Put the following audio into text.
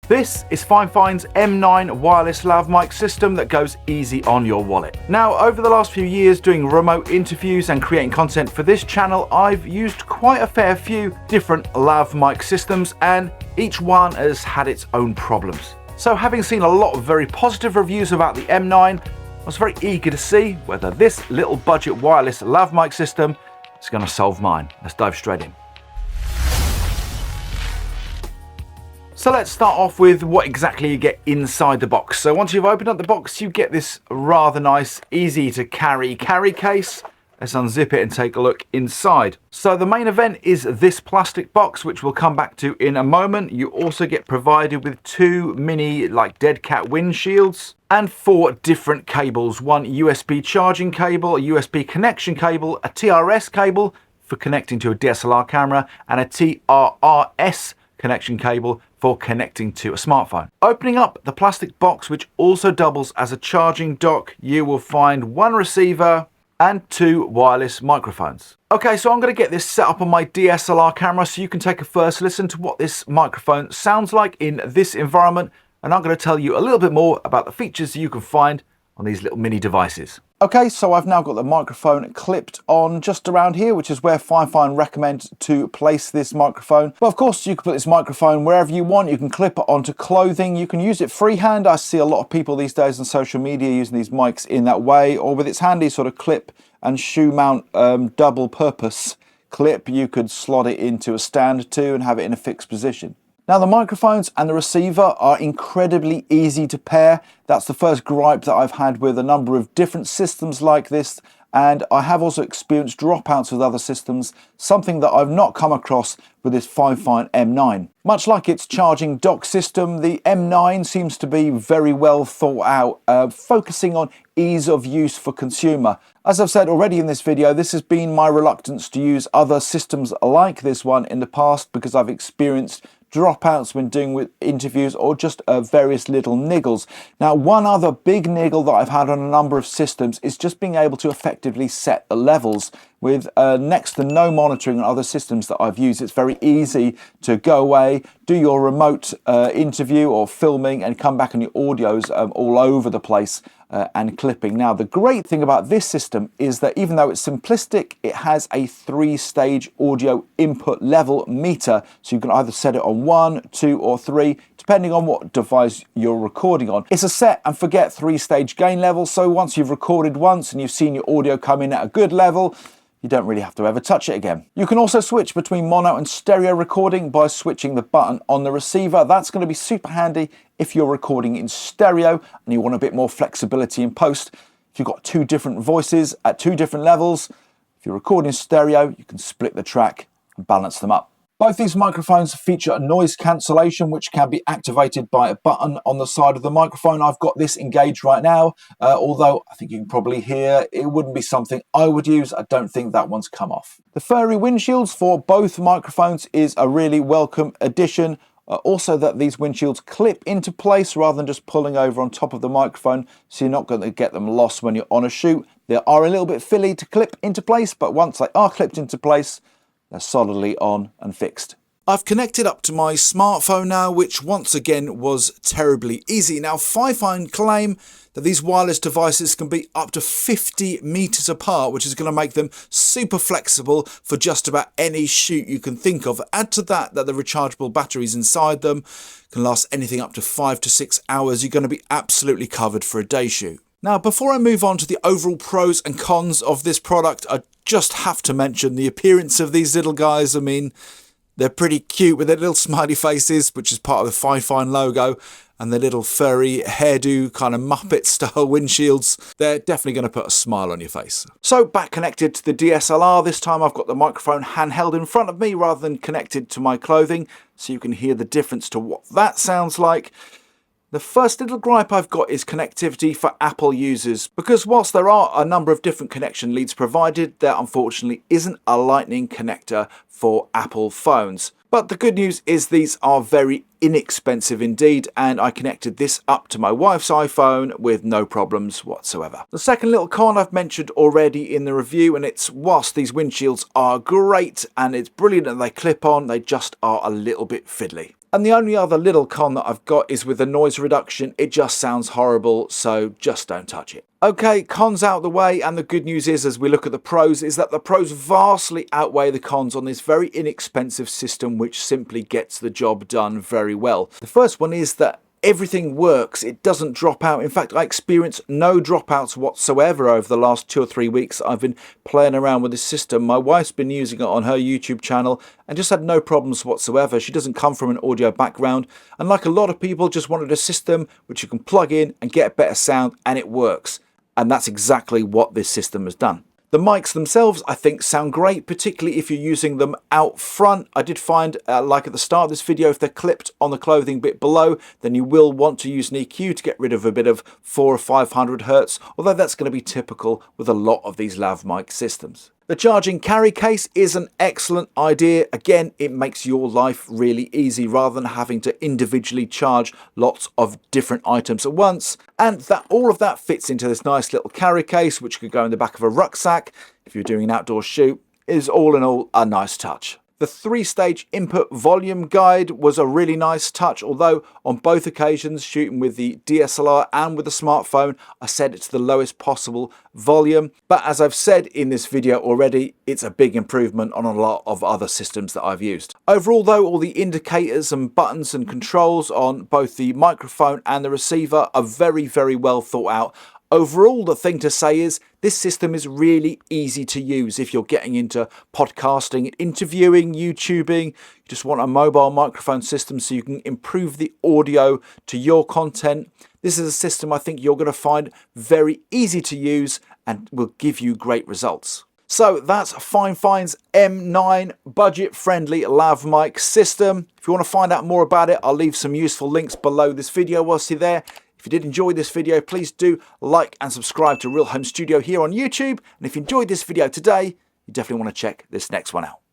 This is Fifine's M9 wireless lav mic system that goes easy on your wallet. Now, over the last few years doing remote interviews and creating content for this channel, I've used quite a fair few different lav mic systems, and each one has had its own problems. So having seen a lot of very positive reviews about the M9, I was very eager to see whether this little budget wireless lav mic system is going to solve mine. Let's dive straight in. So let's start off with what exactly you get inside the box. So once you've opened up the box, you get this rather nice, easy to carry case. Let's unzip it and take a look inside. So the main event is this plastic box, which we'll come back to in a moment. You also get provided with two mini dead cat windshields and 4 different cables. One USB charging cable, a USB connection cable, a TRS cable for connecting to a DSLR camera, and a TRRS connection cable for connecting to a smartphone. Opening up the plastic box, which also doubles as a charging dock, you will find 1 receiver and 2 wireless microphones. Okay, so I'm going to get this set up on my DSLR camera so you can take a first listen to what this microphone sounds like in this environment, and I'm going to tell you a little bit more about the features you can find on these little mini devices. Okay, so I've now got the microphone clipped on just around here, which is where Fifine recommend to place this microphone. But of course, you can put this microphone wherever you want. You can clip it onto clothing. You can use it freehand. I see a lot of people these days on social media using these mics in that way, or with its handy sort of clip and shoe mount double purpose clip. You could slot it into a stand too and have it in a fixed position. Now, the microphones and the receiver are incredibly easy to pair. That's the first gripe that I've had with a number of different systems like this, and I have also experienced dropouts with other systems, something that I've not come across with this Fifine M9. Much like its charging dock system, the M9 seems to be very well thought out, focusing on ease of use for consumer. As I've said already in this video, this has been my reluctance to use other systems like this one in the past because I've experienced dropouts when doing with interviews or just various little niggles. Now, one other big niggle that I've had on a number of systems is just being able to effectively set the levels. With next to no monitoring on other systems that I've used, it's very easy to go away, do your remote interview or filming and come back and your audio's all over the place and clipping. Now, the great thing about this system is that even though it's simplistic, it has a 3-stage audio input level meter. So you can either set it on 1, 2 or 3, depending on what device you're recording on. It's a set and forget 3-stage gain level. So once you've recorded once and you've seen your audio come in at a good level, you don't really have to ever touch it again. You can also switch between mono and stereo recording by switching the button on the receiver. That's going to be super handy if you're recording in stereo and you want a bit more flexibility in post. If you've got 2 different voices at 2 different levels, if you're recording stereo, you can split the track and balance them up. Both these microphones feature a noise cancellation, which can be activated by a button on the side of the microphone. I've got this engaged right now, although I think you can probably hear it wouldn't be something I would use. I don't think that one's come off. The furry windshields for both microphones is a really welcome addition. Also that these windshields clip into place rather than just pulling over on top of the microphone, so you're not going to get them lost when you're on a shoot. They are a little bit filly to clip into place, but once they are clipped into place, they're solidly on and fixed. I've connected up to my smartphone now, which once again was terribly easy. Now, Fifine claim that these wireless devices can be up to 50 meters apart, which is going to make them super flexible for just about any shoot you can think of. Add to that the rechargeable batteries inside them can last anything up to 5 to 6 hours. You're going to be absolutely covered for a day shoot. Now, before I move on to the overall pros and cons of this product, I just have to mention the appearance of these little guys. I mean, they're pretty cute with their little smiley faces, which is part of the Fifine logo, and their little furry hairdo kind of Muppet style windshields. They're definitely going to put a smile on your face. So back connected to the DSLR, this time I've got the microphone handheld in front of me rather than connected to my clothing, so you can hear the difference to what that sounds like. The first little gripe I've got is connectivity for Apple users, because whilst there are a number of different connection leads provided, there unfortunately isn't a Lightning connector for Apple phones. But the good news is these are very inexpensive indeed, and I connected this up to my wife's iPhone with no problems whatsoever. The second little con I've mentioned already in the review, and it's whilst these windshields are great and it's brilliant and they clip on, they just are a little bit fiddly. And the only other little con that I've got is with the noise reduction. It just sounds horrible, so just don't touch it. Okay, cons out the way, and the good news is, as we look at the pros, is that the pros vastly outweigh the cons on this very inexpensive system, which simply gets the job done very well. The first one is that everything works. It doesn't drop out. In fact, I experienced no dropouts whatsoever over the last 2 or 3 weeks I've been playing around with this system. My wife's been using it on her YouTube channel and just had no problems whatsoever. She doesn't come from an audio background, and like a lot of people, just wanted a system which you can plug in and get better sound, and it works. And that's exactly what this system has done. The mics themselves, I think, sound great, particularly if you're using them out front. I did find, like at the start of this video, if they're clipped on the clothing bit below, then you will want to use an EQ to get rid of a bit of 400 or 500 hertz, although that's going to be typical with a lot of these lav mic systems. The charging carry case is an excellent idea. Again, it makes your life really easy rather than having to individually charge lots of different items at once. And that all of that fits into this nice little carry case, which could go in the back of a rucksack if you're doing an outdoor shoot, is all in all a nice touch. The 3-stage input volume guide was a really nice touch, although on both occasions, shooting with the DSLR and with the smartphone, I set it to the lowest possible volume. But as I've said in this video already, it's a big improvement on a lot of other systems that I've used. Overall though, all the indicators and buttons and controls on both the microphone and the receiver are very, very well thought out. Overall, the thing to say is this system is really easy to use if you're getting into podcasting, interviewing, YouTubing. You just want a mobile microphone system so you can improve the audio to your content. This is a system I think you're going to find very easy to use and will give you great results. So that's Fifine's M9 budget-friendly lav mic system. If you want to find out more about it, I'll leave some useful links below this video whilst you're there. If you did enjoy this video, please do like and subscribe to Real Home Studio here on YouTube. And if you enjoyed this video today, you definitely want to check this next one out.